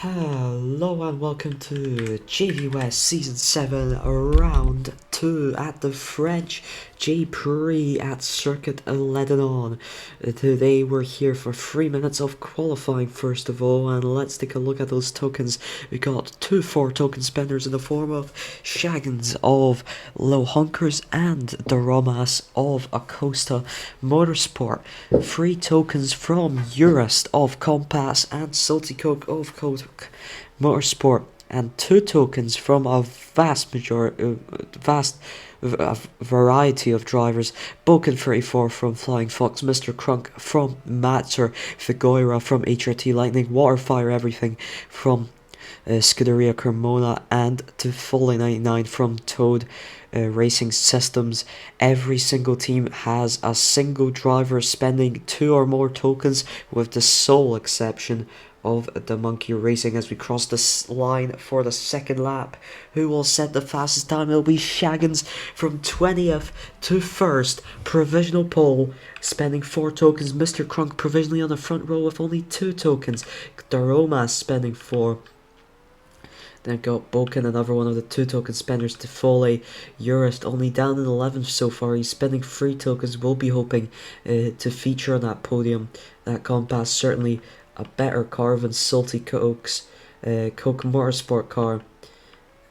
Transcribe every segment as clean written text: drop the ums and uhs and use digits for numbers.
Hello and welcome to JV West Season 7 Round 2 at the French J-Prix at Circuit 11. Today we're here for 3 minutes of qualifying first of all, and let's take a look at those tokens. We got 2 4-token spenders in the form of Shaggins of Low Hunkers and Doromas of Acosta Motorsport. 3 tokens from Urist of Compass and Salty Coke of Coke Motorsport, and 2 tokens from a vast variety of drivers. Boken34 from Flying Fox, Mr. Crunk from Matzer, Figueira from HRT Lightning, Waterfire Everything from Scuderia Cremona, and Tifoli 99 from Toad Racing Systems. Every single team has a single driver spending 2 or more tokens, with the sole exception of the Monkey Racing. As we cross this line for the second lap, who will set the fastest time? It'll be Shaggins from 20th to 1st, provisional pole, spending 4 tokens. Mr. Crunk provisionally on the front row with only 2 tokens. Daroma spending 4. Then got Boken, another one of the 2 token spenders. Tifoli, Urist only down in 11th so far. He's spending 3 tokens. We'll be hoping to feature on that podium. That Compass certainly a better car than Salty Coke's Coke Motorsport car,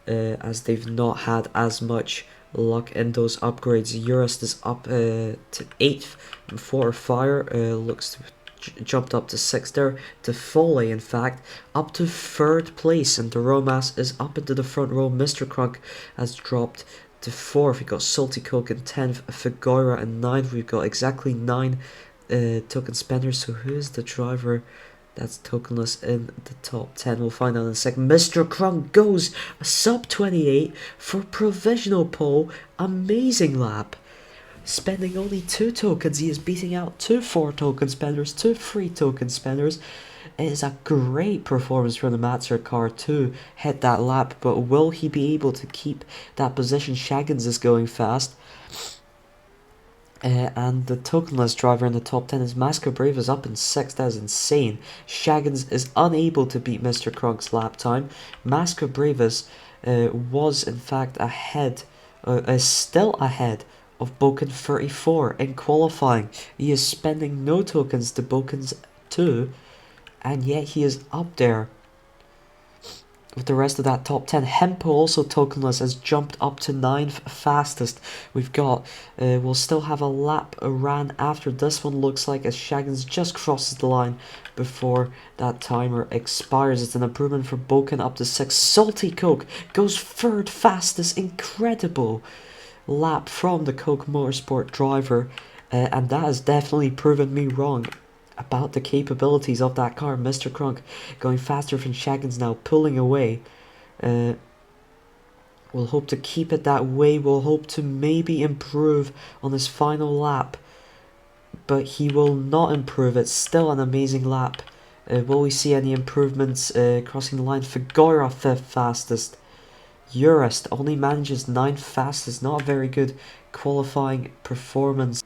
as they've not had as much luck in those upgrades. Urist is up to 8th, before Fire looks to jumped up to 6th there. Tifoli, in fact, up to 3rd place, and the Romas is up into the front row. Mr. Crunk has dropped to 4th. We've got Salty Coke in 10th, Figueira in 9th. We've got exactly 9 token spenders. So who is the driver that's tokenless in the top 10? We'll find out in a second. Mr. Crunk goes a sub 28 for provisional pole. Amazing lap. Spending only 2 tokens, he is beating out 2 4-token spenders, 2 3-token spenders. It is a great performance from the Matzer car to hit that lap, but will he be able to keep that position? Shaggins is going fast. And the tokenless driver in the top 10 is Masco Brave, is up in 6th. That is insane. Shaggins is unable to beat Mr. Crunk's lap time. Masco Bravis was in fact ahead, is still ahead of Boken34 in qualifying. He is spending no tokens to Boken's 2, and yet he is up there with the rest of that top 10. Hempo, also tokenless, has jumped up to 9th fastest. We've got, we'll still have a lap ran after this one, looks like, as Shaggins just crosses the line before that timer expires. It's an improvement for Boken, up to 6th. Salty Coke goes 3rd fastest. Incredible lap from the Coke Motorsport driver, and that has definitely proven me wrong about the capabilities of that car. Mr. Crunk going faster than Shaggins now, pulling away. We'll hope to keep it that way. We'll hope to maybe improve on his final lap, but he will not improve. It's still an amazing lap. Will we see any improvements crossing the line? Figueira 5th fastest. Urist only manages 9th fastest. Not a very good qualifying performance.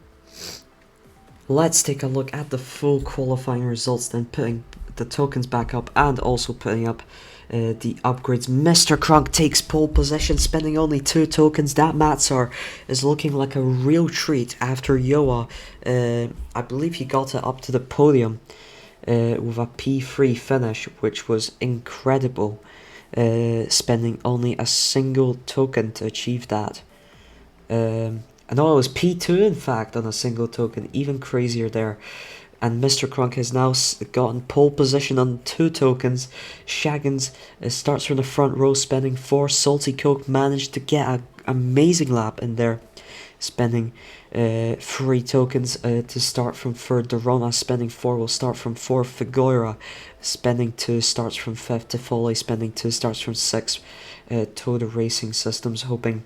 Let's take a look at the full qualifying results, then putting the tokens back up and also putting up the upgrades. Mr. Crunk takes pole position, spending only 2 tokens. That Matsar is looking like a real treat after Yoa. I believe he got it up to the podium with a P3 finish, which was incredible. Spending only a single token to achieve that. I know it was P2 in fact on a single token, even crazier there. And Mr. Crunk has now gotten pole position on 2 tokens. Shaggins starts from the front row, spending 4. Salty Coke managed to get an amazing lap in there, spending 3 tokens to start from 3rd. Dorona spending 4, will start from 4th. Figueira spending 2, starts from 5th. Tifoli spending 2, starts from 6th. Toad Racing Systems hoping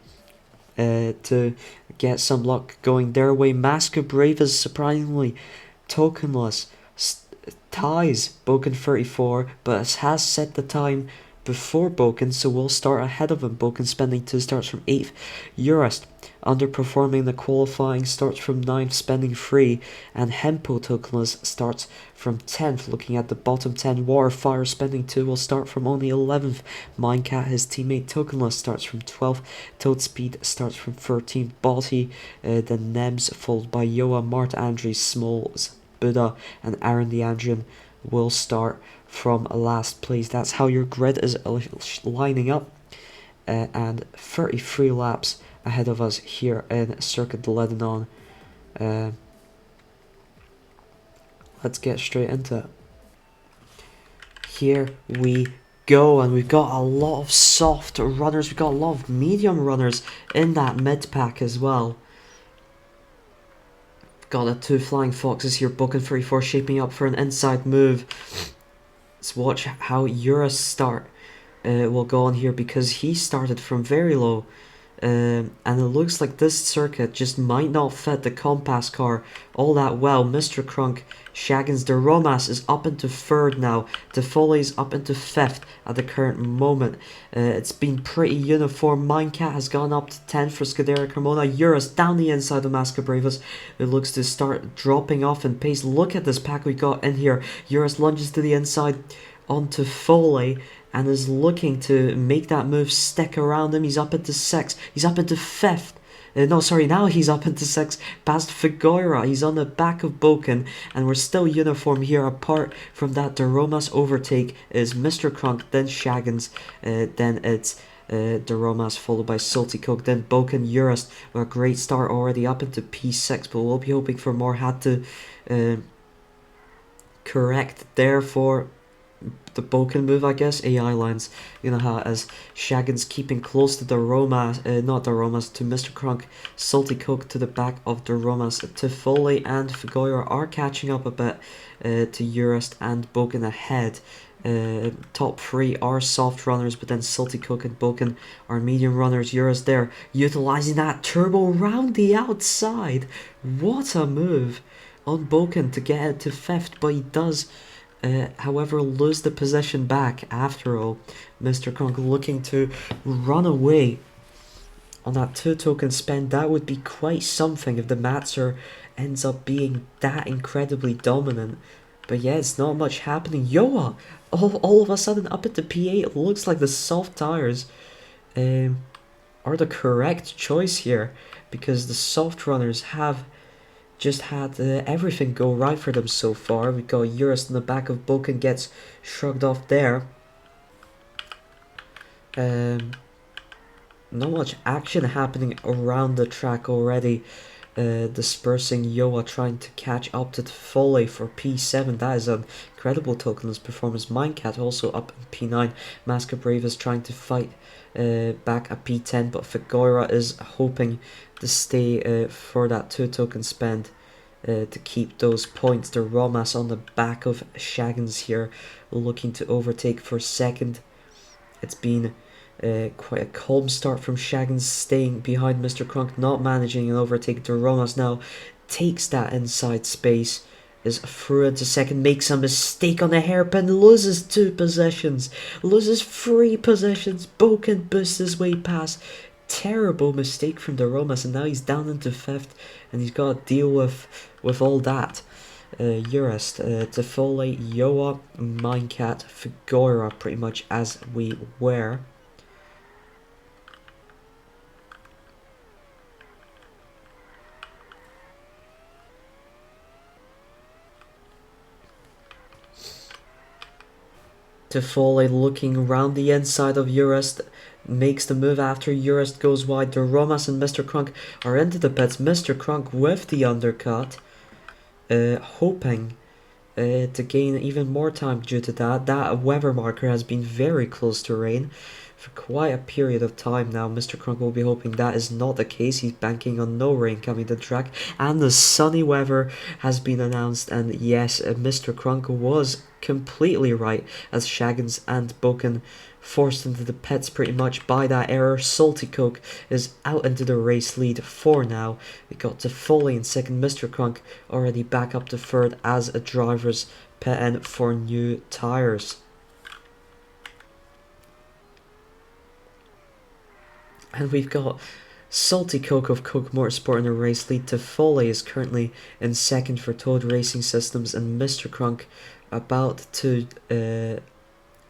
to get some luck going their way. Masco Brave is surprisingly tokenless, ties Boken34, but has set the time before Boken, so we'll start ahead of him. Boken spending 2, starts from 8th. Urist underperforming the qualifying, starts from 9th, spending 3, and Hempo Tokenless starts from 10th. Looking at the bottom 10, Waterfire spending 2 will start from only 11th. Mindcat, his teammate Tokenless, starts from 12th. Toadspeed starts from 13th. Botty, then Nems, followed by Yoa, Mart Andres, Smalls, Buddha, and Aaron the Andrian will start from last place. That's how your grid is lining up, and 33 laps ahead of us here in Circuit de Lebanon. Let's get straight into it. Here we go, and we've got a lot of soft runners, we've got a lot of medium runners in that mid pack as well. Got the 2 Flying Foxes here, Boken 34 shaping up for an inside move. Let's watch how Eurus start will go on here, because he started from very low. And it looks like this circuit just might not fit the Compass car all that well. Mr. Crunk, Shaggins, De Romas is up into 3rd now. De Foley's up into 5th at the current moment. It's been pretty uniform. Mindcat has gone up to 10th for Scudera Carmona. Eurus down the inside of Mascabravas. It looks to start dropping off in pace. Look at this pack we got in here. Eurus lunges to the inside onto Foley, and is looking to make that move stick around him. He's up into 6th. He's up into 5th. Now he's up into 6th. Past Figueira. He's on the back of Boken. And we're still uniform here. Apart from that Daromas overtake is Mr. Crunk, then Shaggins. Then it's Daromas, followed by Salty Coke. Then Boken, Eurus. A great start already up into P6. But we'll be hoping for more. Had to correct there for the Boken move, I guess. AI lines, you know how it is. Shaggins keeping close to the Romas, not the Romas, to Mr. Crunk. Salty Coke to the back of the Romas. Tifoli and Figueira are catching up a bit to Eurus and Boken ahead. Top 3 are soft runners, but then Salty Coke and Boken are medium runners. Eurus there, utilizing that turbo round the outside. What a move on Boken to get it to 5th, but he does however lose the position back after all. Mr. Crunk looking to run away on that 2 token spend. That would be quite something if the Matzer ends up being that incredibly dominant. But yeah, it's not much happening. Yoa, all of a sudden up at the P8. It looks like the soft tires are the correct choice here, because the soft runners have just had everything go right for them so far. We got Eurus in the back of Boken, gets shrugged off there. Not much action happening around the track already. Dispersing Yoa, trying to catch up to Foley for P7. That is an incredible tokenless performance. Mindcat also up in P9. Mascabrave is trying to fight back at P10, but Figueira is hoping to stay for that 2 token spend to keep those points. The Romas on the back of Shaggins here, looking to overtake for 2nd. It's been quite a calm start from Shaggins, staying behind Mr. Crunk, not managing an overtake. The Romas now takes that inside space, is through into 2nd, makes a mistake on the hairpin, loses 2 positions, loses 3 positions. Boken boosts his way past. Terrible mistake from the Romas, and now he's down into 5th, and he's got to deal with all that. Eurus, Tifoli, Yoa, Mindcat, Figueira, pretty much as we were. Tifoli looking around the inside of Eurus, makes the move after Eurus goes wide. The Romas and Mr. Crunk are into the pits. Mr. Crunk with the undercut, hoping to gain even more time due to that. That weather marker has been very close to rain for quite a period of time now. Mr. Crunk will be hoping that is not the case. He's banking on no rain coming to the track, and the sunny weather has been announced. And yes, Mr. Crunk was completely right, as Shaggins and Boken forced into the pits pretty much by that error. Salty Coke is out into the race lead for now. We got to Foley in 2nd. Mr. Crunk already back up to 3rd as a driver's pit in for new tyres. And we've got Salty Coke of Coke Motorsport in the race lead. Toffoli is currently in second for Toad Racing Systems, and Mr. Crunk about to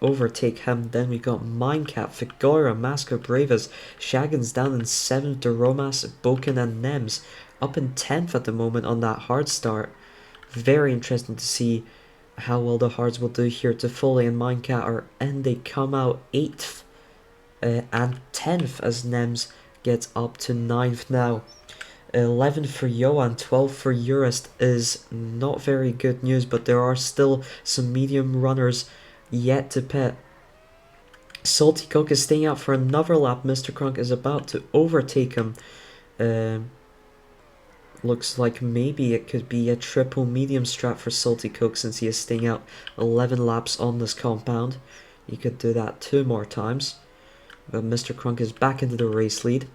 overtake him. Then we got Minecat, Figura, Masco Bravas, Shaggins down in 7th, Deromas, Boken and Nems up in 10th at the moment on that hard start. Very interesting to see how well the hards will do here. Toffoli and Minecat are in. They come out 8th and 10th as Nems gets up to 9th now. 11 for Yoa and 12 for Urist is not very good news, but there are still some medium runners yet to pit. Salty Coke is staying out for another lap. Mr. Crunk is about to overtake him. Looks like maybe it could be a triple medium strat for Salty Coke since he is staying out 11 laps on this compound. He could do that 2 more times. But Mr. Crunk is back into the race lead.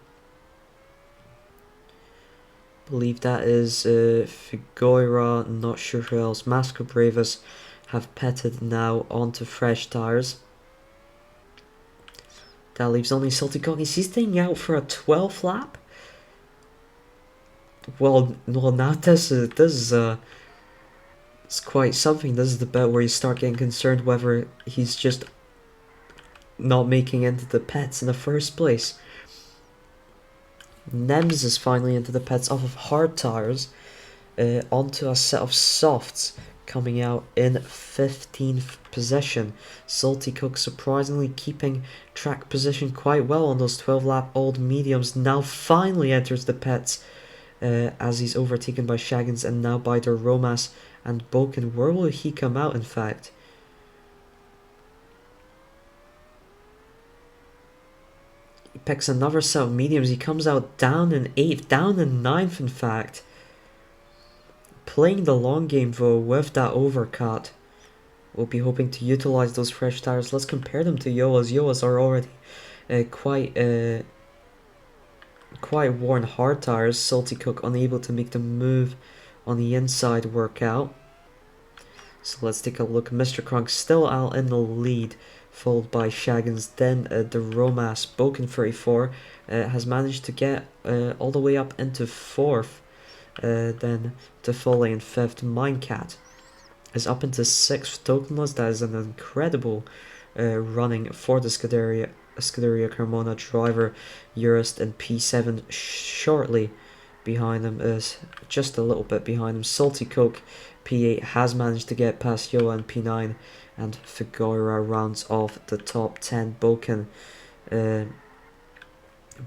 Believe that is Figueira, not sure who else. Masco Bravas have pitted now onto fresh tyres. That leaves only Salty Coke. Is he staying out for a 12th lap? Well, now this is it's quite something. This is the bit where you start getting concerned whether he's just not making into the pits in the first place. Nems is finally into the pits off of hard tyres onto a set of softs, coming out in 15th position. Salty Cook surprisingly keeping track position quite well on those 12-lap old mediums. Now finally enters the pits as he's overtaken by Shaggins and now by Deromas and Boken. Where will he come out, in fact? He picks another set of mediums. He comes out down in 8th, down in 9th, in fact. Playing the long game, though, with that overcut. We'll be hoping to utilize those fresh tires. Let's compare them to Yoa's. Yoa's are already quite worn hard tires. Salty Cook unable to make the move on the inside work out. So let's take a look. Mr. Crunk still out in the lead, followed by Shaggins. Then Deromas, Boken 34, has managed to get all the way up into 4th. Then Toffoli in 5th. Minecat is up into 6th. Tokenless, that is an incredible running for the Scuderia Carmona driver. Urist in P7 shortly behind him, is just a little bit behind him. Salty Coke P8 has managed to get past Yoa in P9, and Figueira rounds off the top 10. Boken,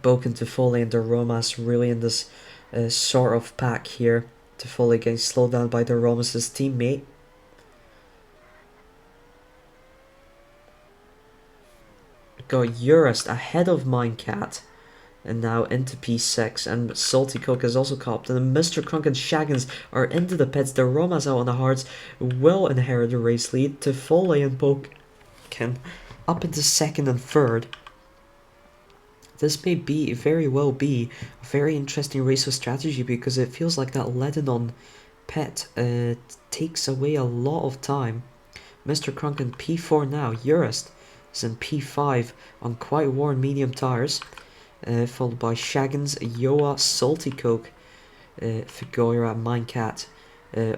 Toffoli and Deromas really in this sort of pack here. Toffoli getting slowed down by Deromas' teammate. Got Urist ahead of Minecat and now into P6, and Salty Coke has also caught up to them. Mr. Crunk and Shaggins are into the pits. Deromas out on the hards will inherit the race lead. Toffoli and Boken up into 2nd and 3rd. This may very well be a very interesting race of strategy, because it feels like that leading-on pit takes away a lot of time. Mr. Crunk in P4 now. Urist is in P5 on quite worn medium tyres, followed by Shaggins, Yoa, Salty Coke, Figueira, Minecat,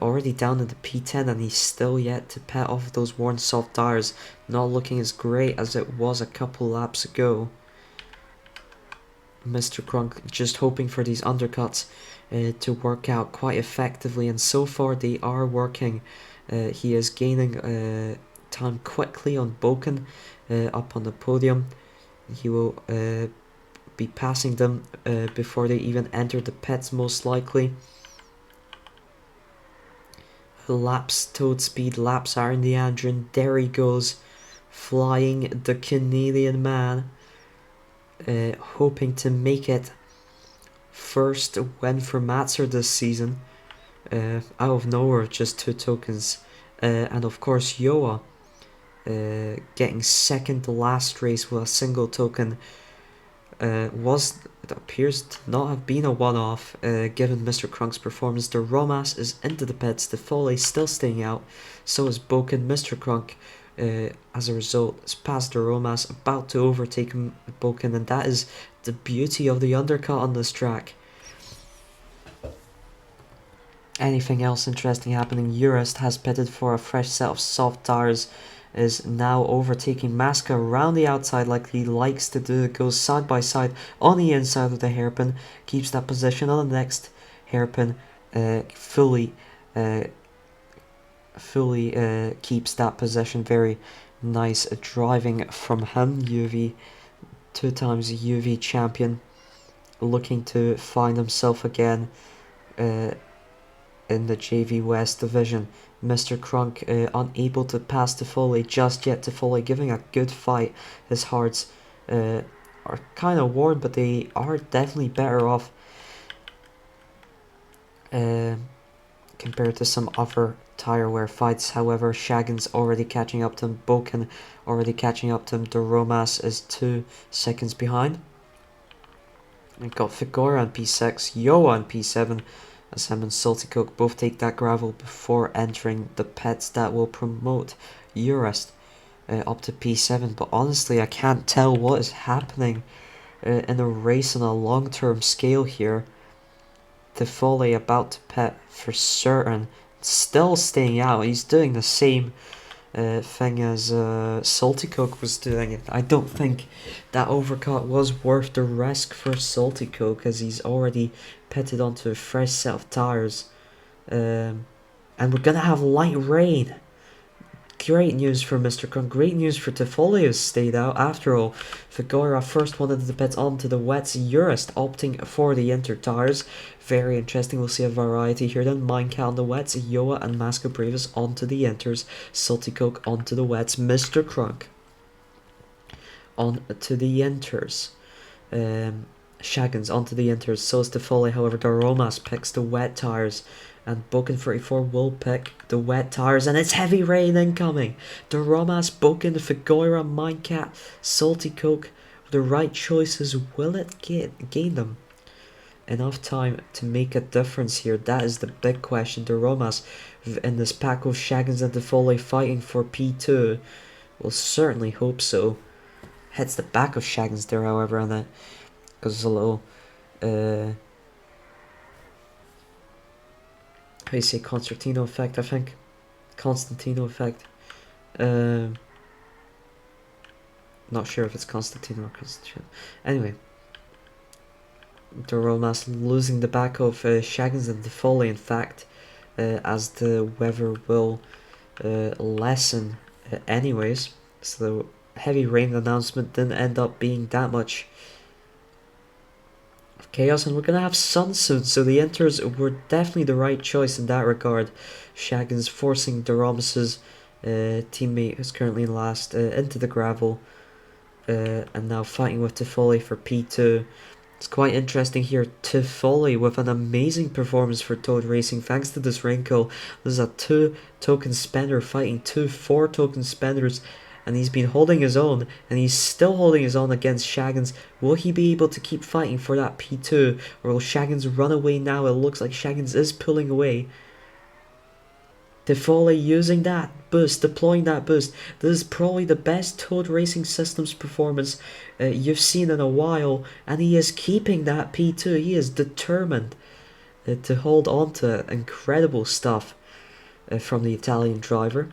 already down into P10, and he's still yet to pet off those worn soft tyres. Not looking as great as it was a couple laps ago. Mr. Crunk just hoping for these undercuts to work out quite effectively, and so far they are working. He is gaining time quickly on Boken up on the podium. He will be passing them before they even enter the pits, most likely. Laps, Toad Speed laps are in the engine. There he goes, flying the Canadian man. Hoping to make it first win for Matzer this season. Out of nowhere, just 2 tokens. And of course Yoa getting 2nd last race with a single token it appears to not have been a one-off given Mr. Crunk's performance. Deromas is into the pits. Toffoli still staying out, so is Boken. Mr. Crunk as a result is past Deromas, about to overtake Boken, and that is the beauty of the undercut on this track. Anything else interesting happening? UR2D has pitted for a fresh set of soft tires, is now overtaking Maska around the outside like he likes to do. Goes side by side on the inside of the hairpin, keeps that position on the next hairpin, fully keeps that position. Very nice driving from him. UV, 2 times UV champion, looking to find himself again in the JV West division. Mr. Crunk unable to pass Toffoli just yet. Toffoli giving a good fight. His hearts are kind of worn, but they are definitely better off compared to some other tire wear fights. However, Shagan's already catching up to him. Boken already catching up to him. Doromas is 2 seconds behind. We've got Figura on P6, Yoa on P7, as him and Salty Coke both take that gravel before entering the pits that will promote UR2D up to P7. But honestly, I can't tell what is happening in a race on a long-term scale here. Toffoli about to pit for certain, still staying out. He's doing the same thing as Salty Coke was doing. I don't think that overcut was worth the risk for Salty Coke, as he's already pitted onto a fresh set of tires, and we're gonna have light rain. Great news for Mr. Crunk, great news for Toffoli, who's stayed out. After all, Figura first one into the pits onto the wets. UR2D opting for the inter tires. Very interesting. We'll see a variety here then. Minecat on the wets, Yoa and Masco Brevis onto the inters, Salty Coke onto the wets, Mr. Crunk onto the inters. Shaggins onto the inters, so is Toffoli. However, Garomas picks the wet tires, and Boken 34 will pick the wet tires, and it's heavy rain incoming. Doromas, Boken, Figura, Minecat, Salty Coke, the right choices. Will it gain them enough time to make a difference here? That is the big question. Doromas in this pack of Shaggins and Toffoli fighting for P2. We'll certainly hope so. Hits the back of Shaggins there, however, and that goes a little how do you say, Constantino effect, I think. Constantino effect. Not sure if it's Constantino or Constantino. Anyway, Doromas losing the back of Shaggins and Toffoli, in fact, as the weather will lessen anyways. So the heavy rain announcement didn't end up being that much chaos, and we're gonna have sun soon, so the inters were definitely the right choice in that regard. Shaggins forcing Doromas's teammate, who's currently in last, into the gravel, and now fighting with Toffoli for P2. It's quite interesting here. Toffoli with an amazing performance for Toad Racing thanks to this wrinkle. There's a 2 token spender fighting 2 4 token spenders, and he's been holding his own, and he's still holding his own against Shaggins. Will he be able to keep fighting for that P2, or will Shaggins run away now? It looks like Shaggins is pulling away. Toffoli using that boost, deploying that boost. This is probably the best Toad Racing Systems performance you've seen in a while, and he is keeping that P2. He is determined to hold on to it. Incredible stuff from the Italian driver.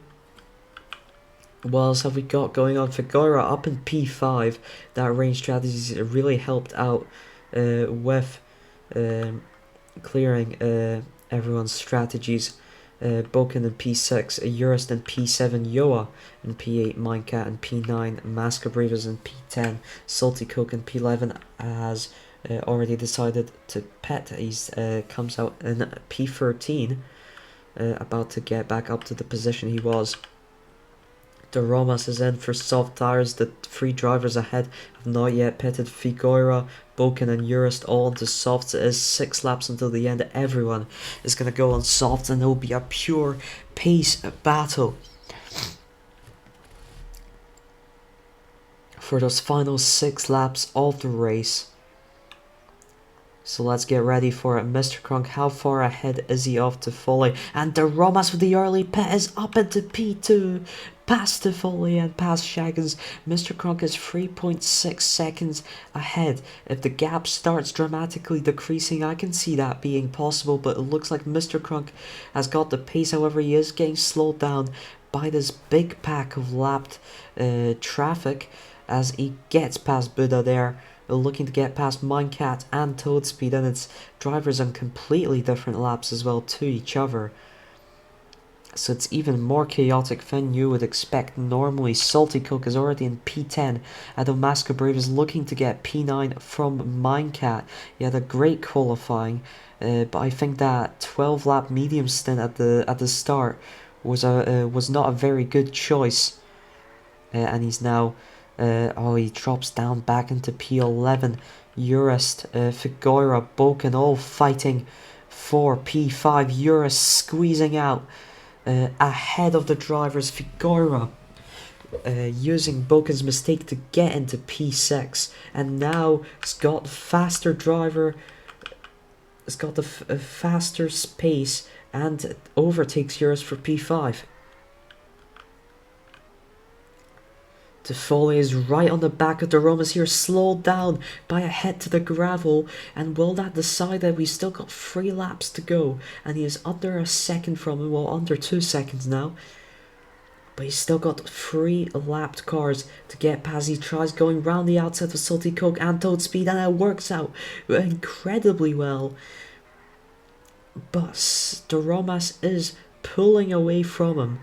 What else have we got going on? Figura up in P5. That range strategy really helped out with clearing everyone's strategies. Boken in P6, UR2D in P7, Yoa in P8, Minecat in P9, Mascabritas in P10, Salty Coke in P11 has already decided to pit. He's comes out in P13, about to get back up to the position he was. Doromas is in for soft tires. The 3 drivers ahead have not yet pitted. Figura, Boken and UR2D all onto softs. It is 6 laps until the end. Everyone is going to go on softs, and it will be a pure pace battle for those final 6 laps of the race. So let's get ready for it. Mr. Kronk, how far ahead is he of Toffoli? And the Romas with the early pit is up into P2. Past Toffoli and past Shaggins. Mr. Kronk is 3.6 seconds ahead. If the gap starts dramatically decreasing, I can see that being possible. But it looks like Mr. Kronk has got the pace. However, he is getting slowed down by this big pack of lapped traffic as he gets past Buddha there. Looking to get past Minecat and Toadspeed, and it's drivers on completely different laps as well to each other. So it's even more chaotic than you would expect normally. Salty Coke is already in P10, and Omasca Brave is looking to get P9 from Minecat. He had a great qualifying, but I think that 12 lap medium stint at the start was not a very good choice, and he's now. He drops down back into P11. Urist, Figueira, Boken all fighting for P5. Urist squeezing out ahead of the drivers. Figueira using Boken's mistake to get into P6. And now it's got faster driver. It's got the faster space and overtakes Urist for P5. Toffoli is right on the back of the Romas here, slowed down by a hit to the gravel, and will that decide that we've still got 3 laps to go, and he is under a second from him, well under 2 seconds now, but he's still got 3 lapped cars to get past. He tries going round the outside of Salty Coke and Toadspeed, and it works out incredibly well, but the Romas is pulling away from him.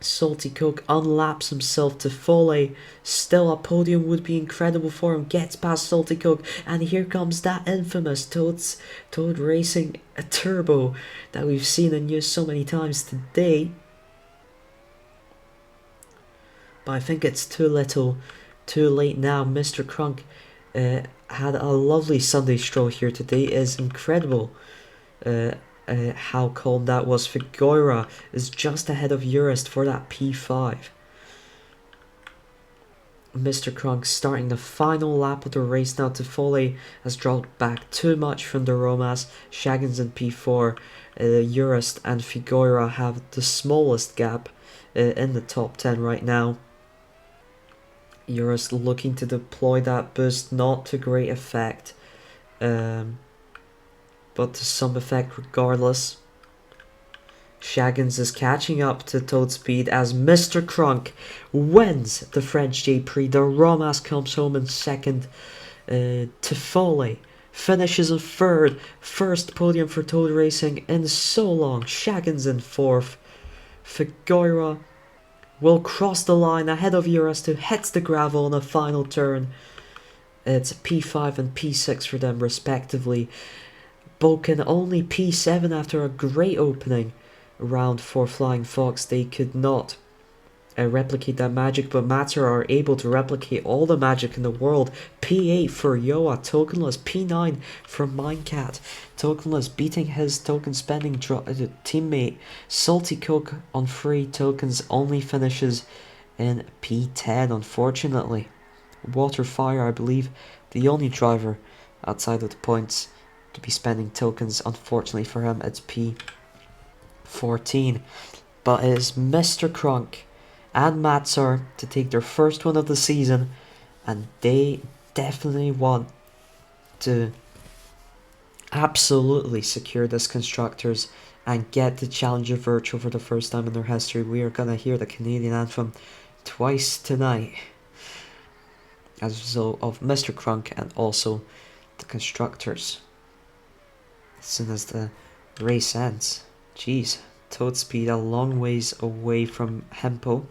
Salty Coke unlaps himself. Toffoli, still a podium would be incredible for him, gets past Salty Coke, and here comes that infamous Toad Racing Turbo that we've seen and used so many times today. But I think it's too little, too late now. Mr. Kronk had a lovely Sunday stroll here today. It is incredible how calm that was. Figueira is just ahead of Urist for that P5. Mr. Kronk starting the final lap of the race now. Toffoli has dropped back too much from the Romas. Shaggins in P4. Urist and Figueira have the smallest gap in the top 10 right now. Urist looking to deploy that boost, not to great effect. But to some effect regardless. Shaggins is catching up to Toadspeed as Mr. Kronk wins the French J-Prix. The Romas comes home in second. Toffoli finishes in third. First podium for Toad Racing in so long. Shaggins in fourth. Figueira will cross the line ahead of Urist, who hits the gravel on a final turn. It's P5 and P6 for them respectively. Boken only P7 after a great opening round for Flying Fox. They could not replicate that magic, but Matter are able to replicate all the magic in the world. P8 for Yoa, Tokenless. P9 for Minecat. Tokenless beating his token spending teammate. Salty Coke on 3 tokens only finishes in P10, unfortunately. Waterfire, I believe, the only driver outside of the points to be spending tokens. Unfortunately for him, it's P14. But it is Mr. Kronk and Matsar to take their first one of the season, and they definitely want to absolutely secure this Constructors and get the Challenger Virtual for the first time in their history. We are going to hear the Canadian anthem twice tonight as a result of Mr. Kronk and also the Constructors. As soon as the race ends. Jeez, Toadspeed a long ways away from Hempo.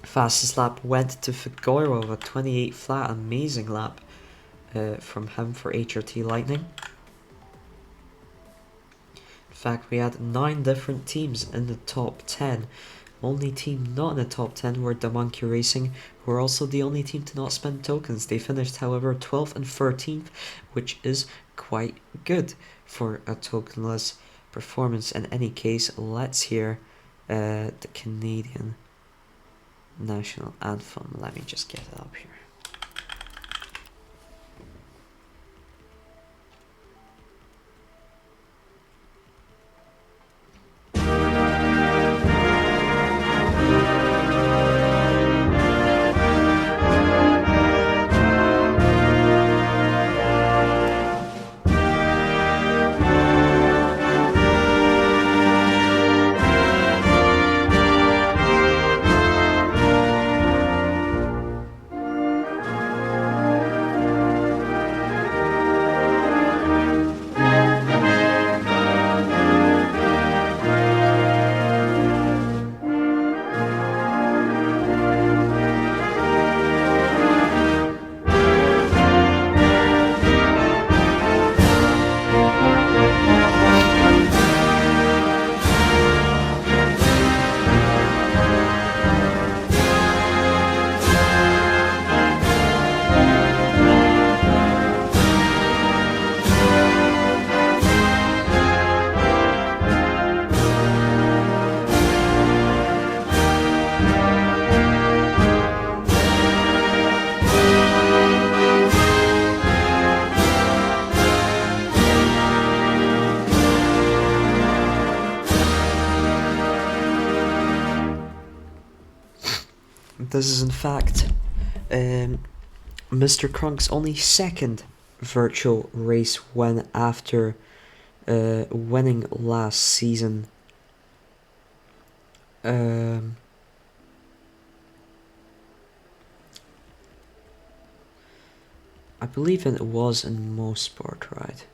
Fastest lap went to Figueira of a 28 flat, amazing lap from him for HRT Lightning. In fact, we had 9 different teams in the top 10. Only team not in the top 10 were the Monkey Racing, who are also the only team to not spend tokens. They finished, however, 12th and 13th, which is quite good for a tokenless performance. In any case, let's hear the Canadian National Anthem. Let me just get it up here. This is in fact Mr. Crunk's only second virtual race win after winning last season. I believe it was in most sport, right?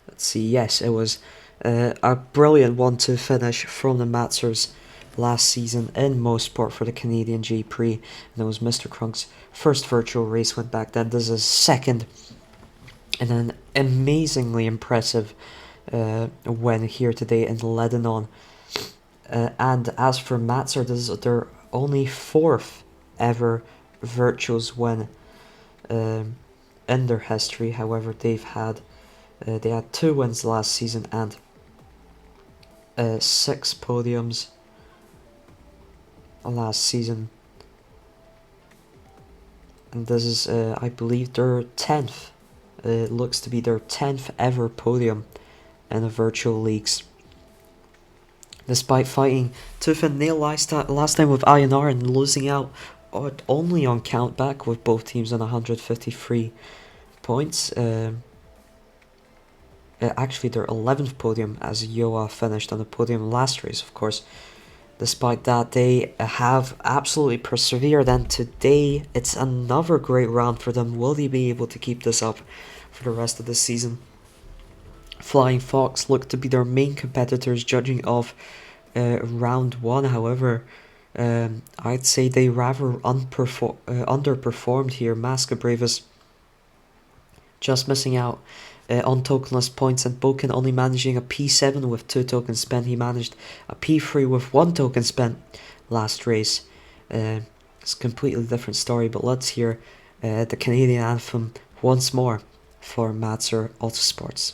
Let's see, yes, it was a brilliant one to finish from the Matzers last season in most sport for the Canadian J-Prix, and it was Mr. Crunk's first virtual race win back then. This is his second, and an amazingly impressive win here today in Lebanon. And as for Matzer, this is their only fourth ever virtuals win in their history. However, they had 2 wins last season and 6 podiums last season, and this is I believe their 10th. It looks to be their 10th ever podium in the virtual leagues. Despite fighting tooth and nail last time with INR and losing out only on countback with both teams on 153 points. Actually, their 11th podium, as Yoa finished on the podium last race, of course. Despite that, they have absolutely persevered, and today it's another great round for them. Will they be able to keep this up for the rest of the season? Flying Fox look to be their main competitors, judging off round 1. However, I'd say they rather underperformed here. Masca Bravas just missing out on tokenless points, and Boken only managing a P7 with 2 tokens spent. He managed a P3 with 1 token spent last race. It's a completely different story, but let's hear the Canadian anthem once more for Matzer Autosports.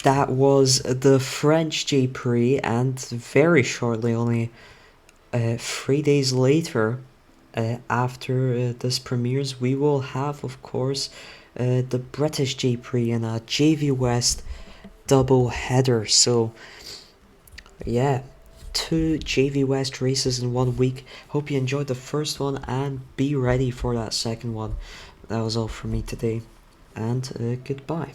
That was the French J-Prix, and very shortly, only 3 days later, after this premieres, we will have, of course, the British J-Prix and a JV West double header. So, yeah, 2 JV West races in 1 week. Hope you enjoyed the first one and be ready for that second one. That was all from me today, and goodbye.